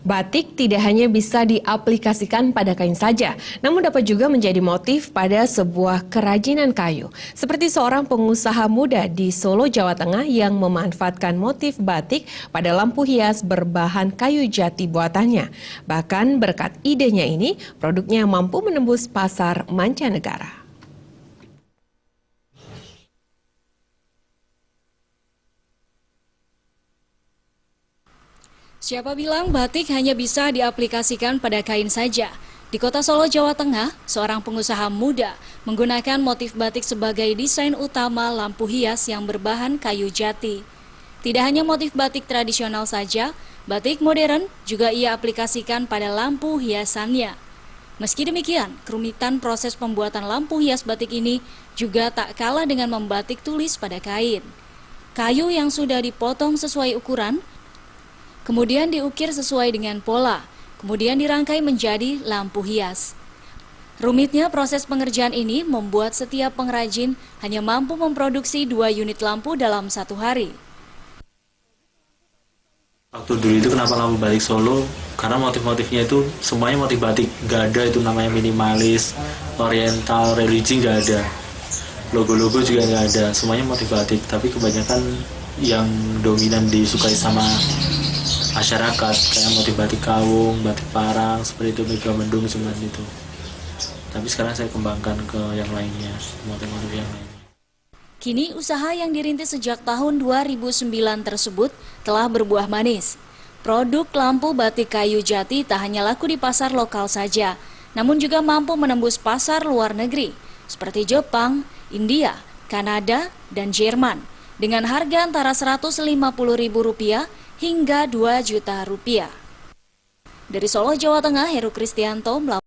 Batik tidak hanya bisa diaplikasikan pada kain saja, namun dapat juga menjadi motif pada sebuah kerajinan kayu. Seperti seorang pengusaha muda di Solo, Jawa Tengah yang memanfaatkan motif batik pada lampu hias berbahan kayu jati buatannya. Bahkan berkat idenya ini, produknya mampu menembus pasar mancanegara. Siapa bilang batik hanya bisa diaplikasikan pada kain saja? Di kota Solo, Jawa Tengah, seorang pengusaha muda menggunakan motif batik sebagai desain utama lampu hias yang berbahan kayu jati. Tidak hanya motif batik tradisional saja, batik modern juga ia aplikasikan pada lampu hiasannya. Meski demikian, kerumitan proses pembuatan lampu hias batik ini juga tak kalah dengan membatik tulis pada kain. Kayu yang sudah dipotong sesuai ukuran, kemudian diukir sesuai dengan pola, kemudian dirangkai menjadi lampu hias. Rumitnya proses pengerjaan ini membuat setiap pengrajin hanya mampu memproduksi 2 unit lampu dalam satu hari. Waktu dulu itu kenapa lampu batik Solo? Karena motif-motifnya itu semuanya motif batik, nggak ada itu namanya minimalis, oriental, religi nggak ada. Logo-logo juga nggak ada, semuanya motif batik. Tapi kebanyakan yang dominan disukai sama masyarakat kayak motif batik kawung, batik parang, seperti itu, megamendung cuman itu. Tapi sekarang saya kembangkan ke yang lainnya, motif-motif yang lainnya. Kini usaha yang dirintis sejak tahun 2009 tersebut telah berbuah manis. Produk lampu batik kayu jati tak hanya laku di pasar lokal saja, namun juga mampu menembus pasar luar negeri seperti Jepang, India, Kanada, dan Jerman dengan harga antara Rp150.000 hingga Rp2 juta. Dari Solo, Jawa Tengah, Heru Kristianto melaporkan.